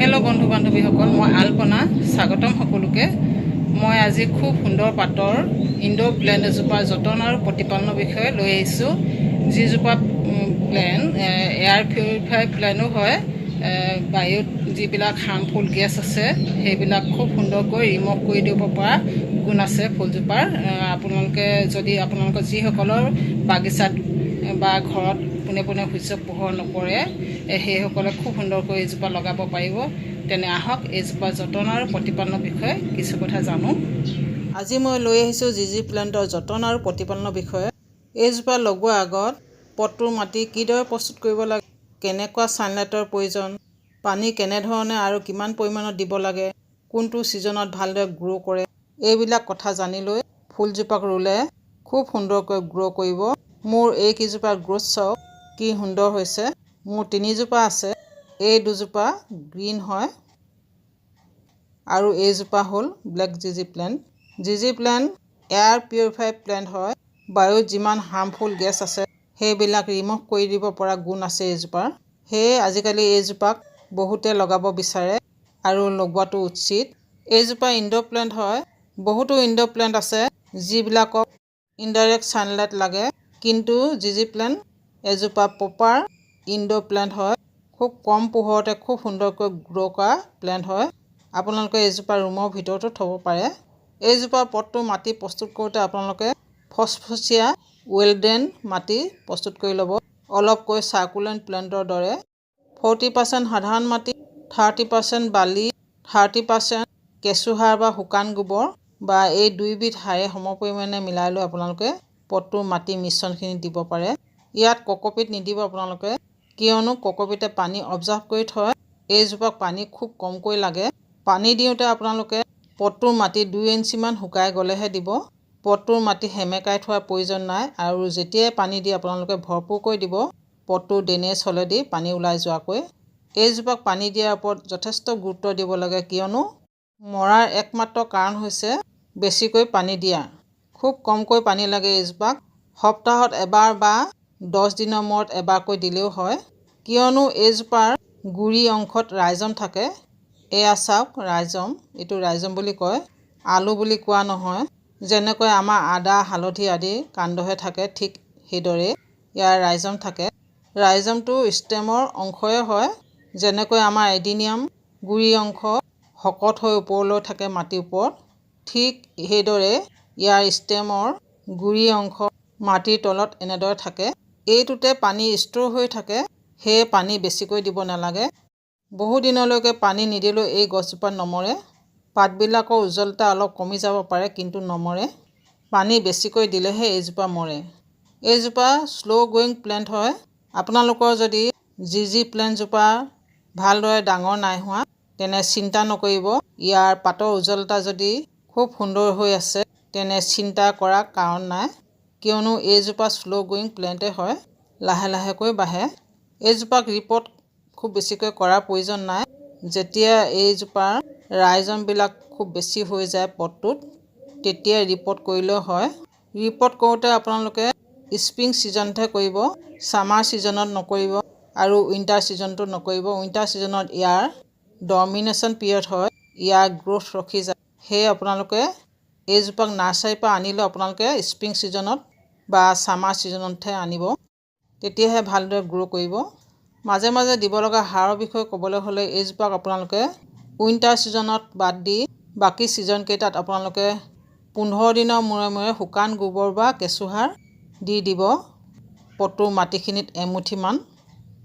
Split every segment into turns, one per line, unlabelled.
Hello' বন্ধু বান্ধৱীসকল, মই আলপনা স্বাগতম সকলোকে। মই আজি খুব সুন্দৰ পাতৰ ইনডোৰ প্লেণ্ট এজোপাৰ যতন আৰু প্ৰতিপালনৰ বিষয়ে লৈ আহিছোঁ। যিজোপা প্লেণ্ট এয়াৰ পিউৰিফাই প্লেনো হয়। বায়ুত যিবিলাক হাৰ্মফুল গেছ আছে সেইবিলাক খুব সুন্দৰকৈ ৰিমুভ কৰি দিব পৰা গুণ আছে ফুলজোপাৰ। আপোনালোকৰ যিসকলৰ বাগিচাত বা ঘৰত পোনে পোনে সূৰ্য পোহৰ নপৰে সেইসকলে খুব সুন্দৰকৈ এইজোপা লগাব পাৰিব। তেনে আহক এইজোপা যতন আৰু প্ৰতিপালনৰ বিষয়ে কিছু কথা জানো। আজি মই লৈ আহিছোঁ জিজি প্লেণ্টৰ যতন আৰু প্ৰতিপালনৰ বিষয়ে। এইজোপা লগোৱাৰ আগত পটটোৰ মাটি কিদৰে প্ৰস্তুত কৰিব লাগে, কেনেকুৱা ছানলাইটৰ প্ৰয়োজন, পানী কেনেধৰণে আৰু কিমান পৰিমাণত দিব লাগে, কোনটো ছিজনত ভালদৰে গ্ৰ' কৰে, এইবিলাক কথা জানি লৈ ফুলজোপাক ৰুলে খুব সুন্দৰকৈ গ্ৰ' কৰিব। মোৰ এইকেইজোপাৰ গ্ৰ'থ চাওক কি সুন্দৰ হৈছে। মোৰ 3জোপা আছে, এই 2জোপা গ্ৰীণ হয় আৰু এইজোপা হ'ল ব্লেক জিজি প্লেণ্ট। জিজি প্লেণ্ট এয়াৰ পিউৰিফাই প্লেণ্ট হয়। বায়ুত যিমান হাৰ্মফুল গেছ আছে সেইবিলাক ৰিমুভ কৰি দিব পৰা গুণ আছে এইজোপাৰ। সেয়ে আজিকালি এইজোপাক বহুতে লগাব বিচাৰে আৰু লগোৱাটো উচিত। এইজোপা ইনডোৰ প্লেণ্ট হয়। বহুতো ইনডোৰ প্লেণ্ট আছে যিবিলাকক ইনডাইৰেক্ট ছানলাইট লাগে, কিন্তু জিজি প্লেণ্ট এজোপা প্ৰপাৰ ইনডোৰ প্লেণ্ট হয়। খুব কম পোহৰতে খুব সুন্দৰকৈ গ্ৰ' কৰা প্লেণ্ট হয়। আপোনালোকে এইজোপা ৰুমৰ ভিতৰতো থ'ব পাৰে। এইজোপাৰ পটটো মাটি প্ৰস্তুত কৰোঁতে আপোনালোকে ফচফচীয়া ৱেল মাটি প্ৰস্তুত কৰি ল'ব। অলপকৈ চাৰ্কুলেণ্ট প্লেণ্টৰ দৰে 40% সাধাৰণ মাটি, 30% বালি, 30% কেঁচুসাৰ বা শুকান গোবৰ বা এই দুইবিধ সাৰে সমপৰিমাণে মিলাই লৈ আপোনালোকে পটটোৰ মাটি মিশ্ৰণখিনি দিব পাৰে। ইয়াত কক'পিট নিদিব আপোনালোকে, কিয়নো কক'পিটে পানী অবজাৰ্ভ কৰি থয়। এইজোপাক পানী খুব কমকৈ লাগে। পানী দিওঁতে আপোনালোকে পটটোৰ মাটি 2 ইঞ্চিমান শুকাই গ'লেহে দিব। পটটোৰ মাটি সেমেকাই থোৱাৰ প্ৰয়োজন নাই আৰু যেতিয়াই পানী দি আপোনালোকে ভৰপূৰকৈ দিব, পটটোৰ ড্ৰেইনেজ হ'লেদি পানী ওলাই যোৱাকৈ। এইজোপাক পানী দিয়াৰ ওপৰত যথেষ্ট গুৰুত্ব দিব লাগে, কিয়নো মৰাৰ একমাত্ৰ কাৰণ হৈছে বেছিকৈ পানী দিয়া। খুব কমকৈ পানী লাগে এইজোপাক। সপ্তাহত এবাৰ বা 10 দিনৰ মূৰত এবাৰকৈ দিলেও হয়, কিয়নো এইজোপাৰ গুৰি অংশত ৰাইজম থাকে। এয়া চাওক ৰাইজম, এইটো ৰাইজম বুলি কয়, আলু বুলি কোৱা নহয়। যেনেকৈ আমাৰ আদা হালধি আদি কাণ্ডহে থাকে, ঠিক সেইদৰে ইয়াৰ ৰাইজম থাকে। ৰাইজমটো ষ্টেমৰ অংশই হয়। যেনেকৈ আমাৰ এডিনিয়াম গুৰি অংশ শকত হৈ ওপৰলৈ থাকে মাটিৰ ওপৰত, ঠিক সেইদৰে ইয়াৰ ষ্টেমৰ গুৰি অংশ মাটিৰ তলত এনেদৰে থাকে। এইটোতে পানী ষ্ট'ৰ হৈ থাকে, সেয়ে পানী বেছিকৈ দিব নালাগে। বহু দিনলৈকে পানী নিদিলেও এই গছজোপা নমৰে। পাতবিলাকৰ উজ্জ্বলতা অলপ কমি যাব পাৰে, কিন্তু নমৰে। পানী বেছিকৈ দিলেহে এইজোপা মৰে। এইজোপা শ্ল' গ্ৰ'য়িং প্লেণ্ট হয়। আপোনালোকৰ যদি জিজি প্লেণ্টজোপা ভালদৰে ডাঙৰ নাই হোৱা তেনে চিন্তা নকৰিব। ইয়াৰ পাতৰ উজ্জ্বলতা যদি খুব সুন্দৰ হৈ আছে তেনে চিন্তা কৰাৰ কাৰণ নাই, কিয়নো এইজোপা শ্ল' গ্ৰ'য়িং প্লেণ্টে হয়, লাহে লাহেকৈ বাঢ়ে। এইজোপাক ৰিপৰ্ট খুব বেছিকৈ কৰাৰ প্ৰয়োজন নাই। যেতিয়া এইজোপাৰ ৰাইজমবিলাক খুব বেছি হৈ যায় পটটোত, তেতিয়াই ৰিপৰ্ট কৰিলেও হয়। ৰিপৰ্ট কৰোঁতে আপোনালোকে স্প্ৰিং ছিজনতহে কৰিব, ছামাৰ ছিজনত নকৰিব আৰু উইণ্টাৰ ছিজনটো নকৰিব। উইণ্টাৰ ছিজনত ইয়াৰ ডমিনেশ্যন পিৰিয়ড হয়, ইয়াৰ গ্ৰ'থ ৰখি যায়। সেয়ে আপোনালোকে এইজোপাক নাৰ্চাৰীৰ পৰা আনিলেও আপোনালোকে স্প্ৰিং ছিজনত বা ছামাৰ ছিজনতহে আনিব, তেতিয়াহে ভালদৰে গ্ৰ' কৰিব। মাজে মাজে দিব লগা সাৰৰ বিষয়ে ক'বলৈ হ'লে এইজোপাক আপোনালোকে উইণ্টাৰ ছিজনত বাদ দি বাকী ছিজনকেইটাত আপোনালোকে 15 দিনৰ মূৰে মূৰে শুকান গোবৰ বা কেঁচুসাৰ দি দিব পটটোৰ মাটিখিনিত এমুঠিমান।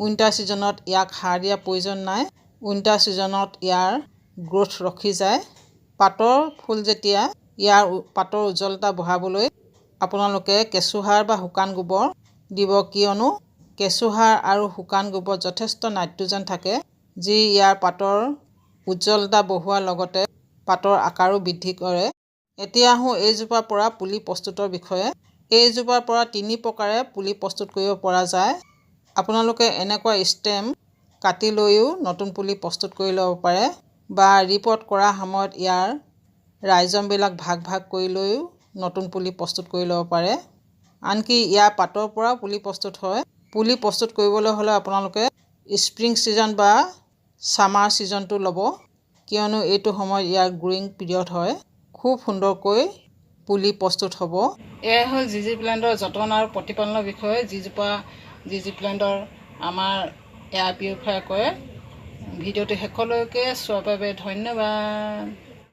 উইণ্টাৰ ছিজনত ইয়াক সাৰ দিয়াৰ প্ৰয়োজন নাই। উইণ্টাৰ ছিজনত ইয়াৰ গ্ৰ'থ ৰখি যায়। পাতৰ ফুল যেতিয়া ইয়াৰ পাতৰ উজ্জ্বলতা বঢ়াবলৈ আপোনালোকে কেঁচুসাৰ বা শুকান গোবৰ দিব, কিয়নো কেঁচুসাৰ আৰু শুকান গোবৰত যথেষ্ট নাইট্ৰজেন থাকে, যি ইয়াৰ পাতৰ উজ্জ্বলতা বঢ়োৱাৰ লগতে পাতৰ আকাৰো বৃদ্ধি কৰে। এতিয়া আহোঁ এইজোপাৰ পৰা পুলি প্ৰস্তুতৰ বিষয়ে। এইজোপাৰ পৰা 3 প্ৰকাৰে পুলি প্ৰস্তুত কৰিব পৰা যায়। আপোনালোকে এনেকুৱা ষ্টেম কাটি লৈও নতুন পুলি প্ৰস্তুত কৰি ল'ব পাৰে, বা ৰিপৰ্ট কৰাৰ সময়ত ইয়াৰ ৰাইজমবিলাক ভাগ ভাগ কৰি লৈও নতুন পুলি প্ৰস্তুত কৰি ল'ব পাৰে। আনকি ইয়াৰ পাতৰ পৰাও পুলি প্ৰস্তুত হয়। পুলি প্ৰস্তুত কৰিবলৈ হ'লে আপোনালোকে স্প্ৰিং ছিজন বা ছামাৰ ছিজনটো ল'ব, কিয়নো এইটো সময়ত ইয়াৰ গ্ৰোয়িং পিৰিয়ড হয়। খুব সুন্দৰকৈ পুলি প্ৰস্তুত হ'ব। এয়াই হ'ল জিজি প্লেণ্টৰ যতন আৰু প্ৰতিপালনৰ বিষয়ে। যিজোপা জিজি প্লেণ্টৰ আমাৰ এয়াৰ পিউৰিফায়াৰ কৰে। ভিডিঅ'টো শেষলৈকে চোৱাৰ বাবে ধন্যবাদ।